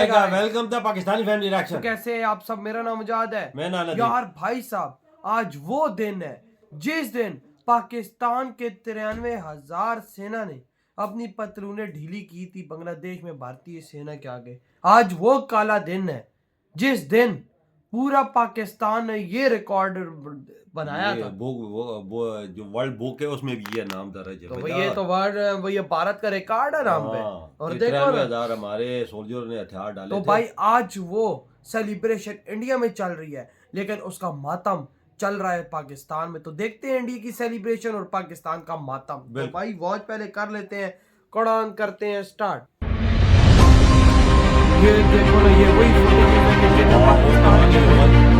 Welcome to Pakistani family reaction. कैसे हैं आप सब? मेरा नाम मुजाद है। मैं नाना यार भाई साहब, आज वो दिन है जिस दिन पाकिस्तान के 93,000 सेना ने अपनी पतलूनें ढीली की थी बांग्लादेश में भारतीय सेना के आगे। आज वो काला दिन है जिस दिन पूरा पाकिस्तान ने ये रिकॉर्ड बनाया था। वो जो वर्ल्ड बुक है उसमें भी ये नाम दर्ज है। तो ये तो वर्ल्ड, वो ये भारत का रिकॉर्ड है नाम पे। और देखो 93,000 हमारे सोल्जर ने हथियार डाले तो थे। भाई आज वो सेलिब्रेशन इंडिया में चल रही है, लेकिन उसका मातम चल रहा है पाकिस्तान में। तो देखते हैं इंडिया की सेलिब्रेशन और पाकिस्तान का मातम। तो भाई वॉच पहले कर लेते हैं, कुरान करते हैं स्टार्ट। ये देखो ना, ये वही फुटेज है पाकिस्तान के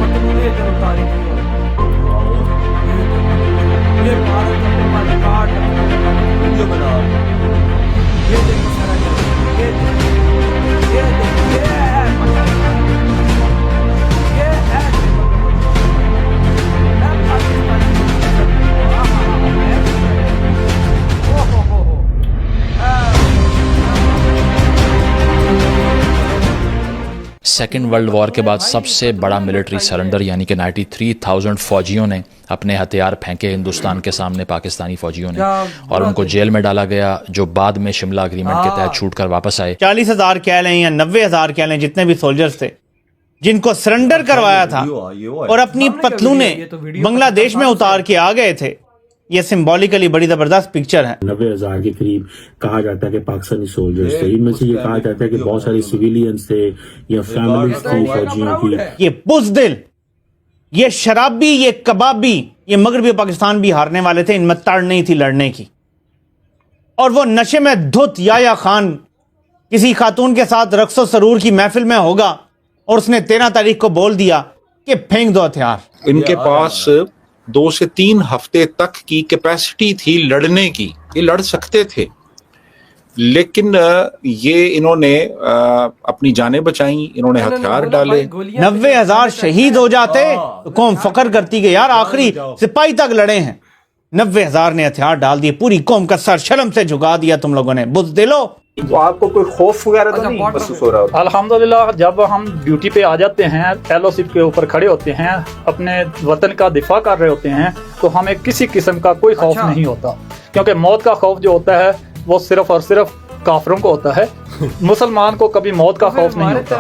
पतलूनें इधर उतारी थी। ये भारत का रिकॉर्ड वीडियो बना। ये देखो सारा, ये देखो, ये देखो, ये है सेकेंड वर्ल्ड वॉर के बाद सबसे बड़ा मिलिट्री सरेंडर यानी कि 93,000 फौजियों ने अपने हथियार फेंके हिंदुस्तान के सामने, पाकिस्तानी फौजियों ने, और उनको जेल में डाला गया, जो बाद में शिमला एग्रीमेंट के तहत छूट कर वापस आए। 40,000 कह लें या 90,000 कह लें, जितने भी सोल्जर्स थे जिनको सरेंडर करवाया था और अपनी पतलूनें बांग्लादेश में उतार के आ गए थे, ये सिंबॉलिकली बड़ी जबरदस्त पिक्चर है। 90,000 के करीब कहा जाता है कि पाकिस्तानी सोल्जर्स थे। इनमें से ये कहा जाता है कि बहुत सारे सिविलियंस थे या फैमिलीज थी फौजियों की। ये बुज़दिल, ये शराबी, ये कबाबी, ये मगरबी पाकिस्तान भी हारने वाले थे। इनमें तड़ नहीं थी लड़ने की। और वो नशे में धुत याया खान किसी खातून के साथ रक्सो सरूर की महफिल में होगा और उसने 13 तारीख को बोल दिया कि फेंक दो हथियार। इनके पास 2 से 3 हफ्ते तक की कैपेसिटी थी लड़ने की, ये लड़ सकते थे, लेकिन ये इन्होंने अपनी जानें बचाई, इन्होंने हथियार डाले। 90,000 शहीद हो जाते तो कौम फख्र करती कि यार आखिरी सिपाही तक लड़े हैं। 90,000 ने हथियार डाल दिए, पूरी कौम का सर शर्म से झुका दिया तुम लोगों ने। बुज़दिलो, तो आपको कोई खौफ वगैरह तो नहीं महसूस हो रहा? अल्हम्दुलिल्लाह, जब हम ड्यूटी पे आ जाते हैं, एलओसी के ऊपर खड़े होते हैं, अपने वतन का दिफा कर रहे होते हैं, तो हमें किसी किस्म का कोई खौफ नहीं होता, क्योंकि मौत का खौफ जो होता है वो सिर्फ और सिर्फ काफिरों को होता है। मुसलमान को कभी मौत का खौफ नहीं होता।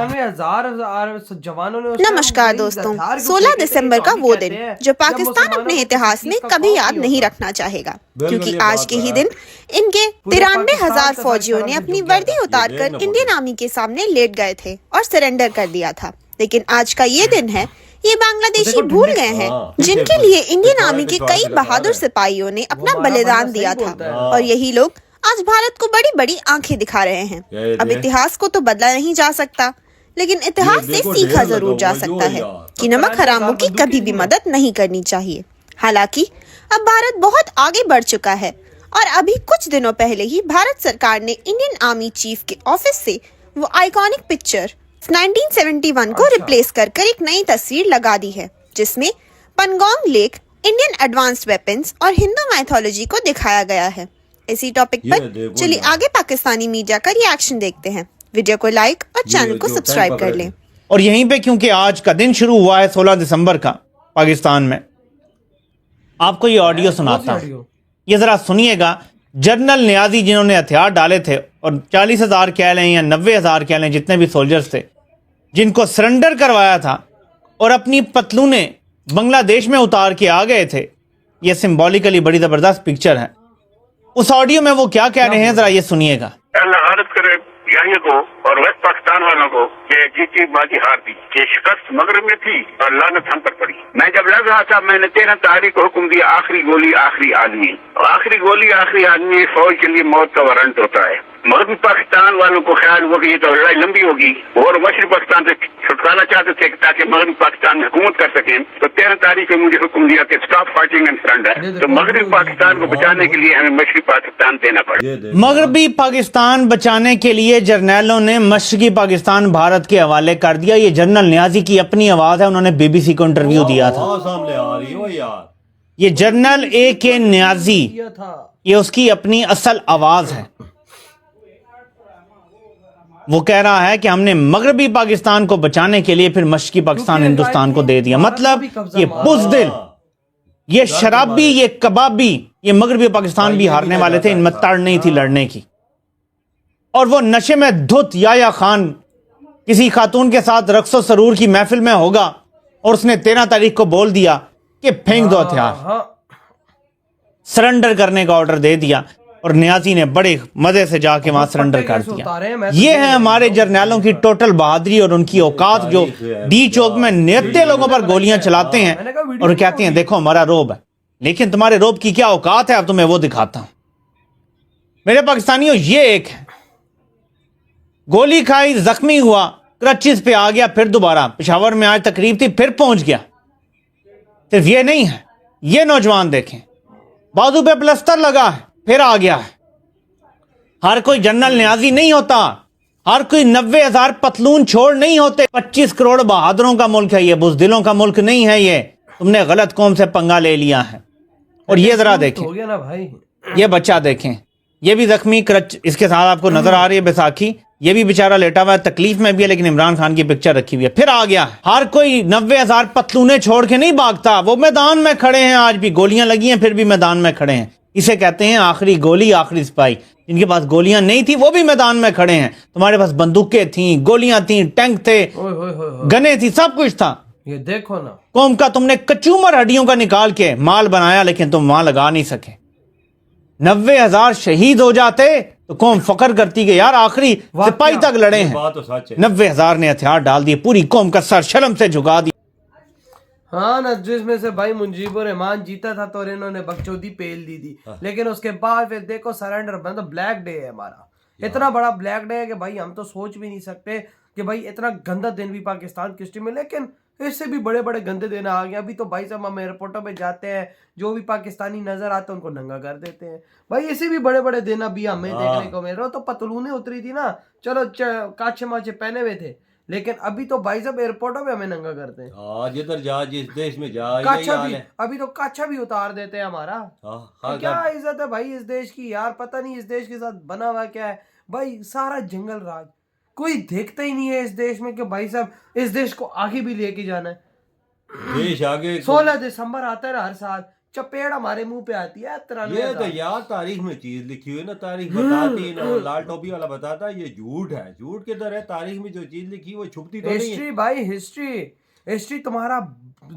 नमस्कार दोस्तों, 16 दिसंबर का वो दिन जो पाकिस्तान अपने इतिहास में कभी याद नहीं रखना चाहेगा, क्योंकि आज के ही दिन इनके 93,000 फौजियों ने अपनी वर्दी उतारकर इंडियन आर्मी के सामने लेट गए थे और सरेंडर कर दिया था। लेकिन आज का ये दिन है, ये बांग्लादेशी भूल गए हैं, जिनके लिए इंडियन आर्मी के कई बहादुर सिपाहियों ने अपना बलिदान दिया था। और यही लोग आज भारत को बड़ी बड़ी आंखें दिखा रहे हैं। अब इतिहास को तो बदला नहीं जा सकता, लेकिन इतिहास से सीखा जरूर जा सकता है कि नमक हरामों की कभी भी मदद नहीं करनी चाहिए। हालांकि अब भारत बहुत आगे बढ़ चुका है और अभी कुछ दिनों पहले ही भारत सरकार ने इंडियन आर्मी चीफ के ऑफिस से वो आइकॉनिक पिक्चर 1971 को रिप्लेस कर एक नई तस्वीर लगा दी है, जिसमें पनगोंग लेक, इंडियन एडवांस्ड वेपन्स और हिंदू माइथोलॉजी को दिखाया गया है। इसी टॉपिक पर चलिए आगे पाकिस्तानी मीडिया का रिएक्शन देखते हैं। वीडियो को लाइक और चैनल को सब्सक्राइब कर लें। और यहीं पे क्योंकि आज का दिन शुरू हुआ है 16 दिसंबर का पाकिस्तान में, आपको ये ऑडियो सुनाता हूँ, ये जरा सुनिएगा। जनरल नियाजी जिन्होंने हथियार डाले थे और 40,000 कह लें या 90,000 कह लें, जितने भी सोल्जर्स थे जिनको सरेंडर करवाया था और अपनी पतलूनें बांग्लादेश में उतार के आ गए थे, ये सिंबॉलिकली बड़ी जबरदस्त पिक्चर है। उस ऑडियो में वो क्या कह रहे हैं, जरा ये सुनिएगा। अल्लाह आदत करे यही को और वेस्ट पाकिस्तान वालों को कि जीती बाजी हार दी, कि शिकस्त मगरब में थी और लानत हम पर पड़ी। मैं जब लड़ रहा था, मैंने 13 तारीख को हुक्म दिया, आखिरी गोली आखिरी आदमी, और आखिरी गोली आखिरी आदमी फौज के लिए मौत का वारंट होता है। मगरबी पाकिस्तान वालों को ख्याल हुआ कि ये तो लड़ाई लंबी होगी और मशरक़ी पाकिस्तान से छुटकारा चाहते थे ताकि मगरबी पाकिस्तान में हुकूमत कर सकें। तो 13 तारीख को मुझे हुक्म दिया कि स्टॉप फाइटिंग एंड सरेंडर। तो मगरबी पाकिस्तान को बचाने के लिए हमें मशरक़ी पाकिस्तान देना पड़ा। मगरबी पाकिस्तान बचाने के लिए जर्नैलों ने मशरक़ी पाकिस्तान भारत के हवाले कर दिया। ये जनरल नियाजी की अपनी आवाज है, उन्होंने बीबीसी को इंटरव्यू दिया था। ये जनरल AK नियाजी, ये उसकी अपनी असल आवाज है। वो कह रहा है कि हमने मगरबी पाकिस्तान को बचाने के लिए फिर मशरकी पाकिस्तान हिंदुस्तान को दे दिया। मतलब ये बुज़दिल, ये शराबी, ये कबाबी, ये मगरबी पाकिस्तान भी हारने वाले थे, इनमें तड़ नहीं थी लड़ने की। और वो नशे में धुत याया खान किसी खातून के साथ रक्सो सरूर की महफिल में होगा और उसने 13 तारीख को बोल दिया कि फेंक दो हथियार, सरेंडर करने का ऑर्डर दे दिया और नियाजी ने बड़े मजे से जाके वहां सरेंडर कर दिया। ये है हमारे जर्नैलों की टोटल बहादुरी और उनकी औकात, जो डी चौक में नियत्ते लोगों पर गोलियां चलाते हैं और कहते हैं देखो हमारा रोब है। लेकिन तुम्हारे रोब की क्या औकात है, अब तुम्हें वो दिखाता हूं। मेरे पाकिस्तानियों, ये एक है, गोली खाई, जख्मी हुआ, क्रचिस पे आ गया, फिर दोबारा पेशावर में आज तकरीब थी, फिर पहुंच गया। सिर्फ ये नहीं है, ये नौजवान देखें, बाजू पे प्लस्तर लगा है, फिर आ गया है। हर कोई जनरल न्याजी नहीं होता, हर कोई 90,000 पतलून छोड़ नहीं होते। 25 करोड़ बहादुरों का मुल्क है ये, बुज़दिलों का मुल्क नहीं है ये। तुमने गलत कौम से पंगा ले लिया है। और ये जरा देखें, हो गया ना भाई, ये बच्चा देखें, ये भी जख्मी, क्रच इसके साथ आपको नजर आ रही है बैसाखी, ये भी बेचारा लेटा हुआ है, तकलीफ में भी है, लेकिन इमरान खान की पिक्चर रखी हुई है। फिर आ गया है। हर कोई 90,000 पतलूने छोड़ के नहीं भागता, वो मैदान में खड़े हैं, आज भी गोलियां लगी हैं फिर भी मैदान में खड़े हैं। इसे कहते हैं आखिरी गोली, आखिरी सिपाही। जिनके पास गोलियां नहीं थी वो भी मैदान में खड़े हैं। तुम्हारे पास बंदूकें थी, गोलियां थी, टैंक थे, गने थी, सब कुछ था। ये देखो ना, कौम का तुमने कचूमर हड्डियों का निकाल के माल बनाया, लेकिन तुम वहां लगा नहीं सके। 90,000 शहीद हो जाते तो कौम फकर करती कि यार आखिरी सिपाही तक लड़े हैं। 90,000 ने हथियार डाल दिए, पूरी कौम का सर शर्म से झुका दिया। हाँ ना, जिसमें से भाई मुजीबुर रहमान जीता था तो इन्होंने बकचोदी पेल दी थी, लेकिन उसके बाद फिर देखो सरेंडर बंद। ब्लैक डे है हमारा, इतना बड़ा ब्लैक डे है कि भाई हम तो सोच भी नहीं सकते कि भाई इतना गंदा दिन भी पाकिस्तान की हिस्ट्री में, लेकिन इससे भी बड़े बड़े गंदे दिन आ गए। अभी तो भाई साहब हम एयरपोर्टों पे जाते हैं, जो भी पाकिस्तानी नजर आते हैं उनको नंगा कर देते हैं। भाई इससे भी बड़े बड़े दिन अभी हमें देखने को मिल रहा। तो पतलूने उतरी थी ना, चलो काछे माचे पहने हुए थे, लेकिन अभी तो भाई साहब एयरपोर्टों पे हमें नंगा करते हैं। जिधर जा, जिस देश में जा, काछा भी, अभी तो काछा भी उतार देते हैं हमारा। तो क्या इज्जत है भाई इस देश की यार, पता नहीं इस देश के साथ बना हुआ क्या है भाई। सारा जंगल राज, कोई देखता ही नहीं है इस देश में कि भाई साहब इस देश को आगे भी लेके जाना है। देश आगे 16 दिसंबर आता है हर साल, चपेड़ हमारे मुंह पे आती है। ये तो यार तारीख में चीज लिखी हुई है ना, तारीख बताती है ना, लाल टोपी वाला बताता है ये झूठ है। झूठ किधर है, तारीख में जो चीज लिखी वो छुपती तो नहीं है। हिस्ट्री भाई, हिस्ट्री तुम्हारा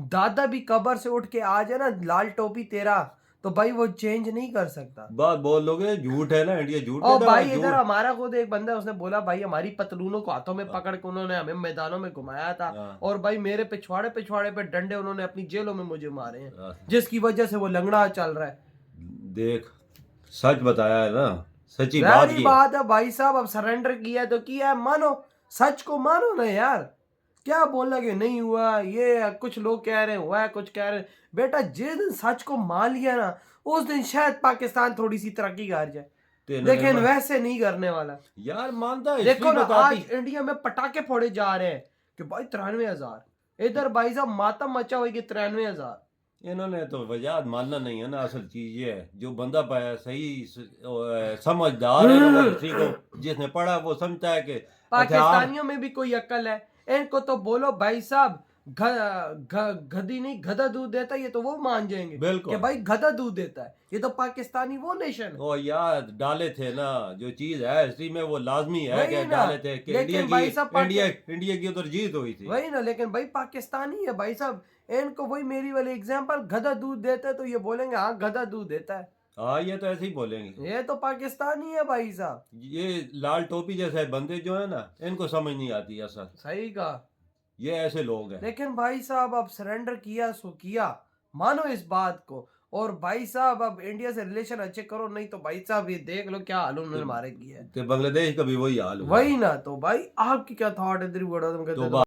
दादा भी कब्र से उठ के आ जाए ना, लाल टोपी तेरा, तो भाई वो चेंज नहीं कर सकता। बात बोल लोगे, झूठ है ना, इंडिया झूठ। और भाई इधर हमारा खुद एक बंदा है, उसने बोला भाई हमारी पतलूनों को हाथों में पकड़ के उन्होंने हमें मैदानों में घुमाया था, और भाई मेरे पिछवाड़े पे डंडे उन्होंने अपनी जेलों में मुझे मारे हैं, जिसकी वजह से वो लंगड़ा चल रहा है। देख, सच बताया है ना, सच्ची बात है भाई साहब। अब सरेंडर किया तो किया है, मानो, सच को मानो ना यार। क्या बोलना कि नहीं हुआ, ये कुछ लोग कह रहे हैं हुआ है, कुछ कह रहे हैं। बेटा जिस दिन सच को मान लिया ना, उस दिन शायद पाकिस्तान थोड़ी सी तरक्की कर जाए, लेकिन वैसे नहीं करने वाला यार। मानता है, देखो ना आज इंडिया में पटाखे फोड़े जा रहे हैं कि भाई 93,000, इधर भाई साहब मातम मचा हुआ कि 93,000। इन्होंने तो वजह मानना नहीं है ना। असल चीज ये है, जो बंदा पाया सही समझदार है ना, हिस्ट्री को जिसने पढ़ा वो समझता है कि पाकिस्तानियों में भी कोई अक्ल है। इनको तो बोलो भाई साहब गधी नहीं गधा दूध देता, ये तो वो मान जाएंगे कि भाई गधा दूध देता है। ये तो पाकिस्तानी वो नेशन है। ओ यार डाले थे ना, जो चीज है हिस्ट्री में वो लाजमी है कि डाले थे कि इंडिया की उधर जीत हुई थी, वही ना। लेकिन भाई पाकिस्तानी है भाई साहब, इनको वही मेरी वाली एग्जांपल, गधा दूध देता है तो ये बोलेंगे हाँ गधा दूध देता है। हाँ, ये तो ऐसे ही बोलेंगे, ये तो पाकिस्तानी है भाई साहब। ये लाल टोपी जैसे बंदे जो है ना, इनको समझ नहीं आती असल। सही कहा, ये ऐसे लोग हैं। लेकिन भाई साहब अब सरेंडर किया सो किया, मानो इस बात को। और भाई साहब अब इंडिया से रिलेशन अच्छे करो, नहीं तो भाई साहब ये देख लो क्या हाल उन्होंने हमारे किया है। तो बांग्लादेश का भी वही हाल हुआ। वही ना। तो भाई आपकी क्या थॉट है?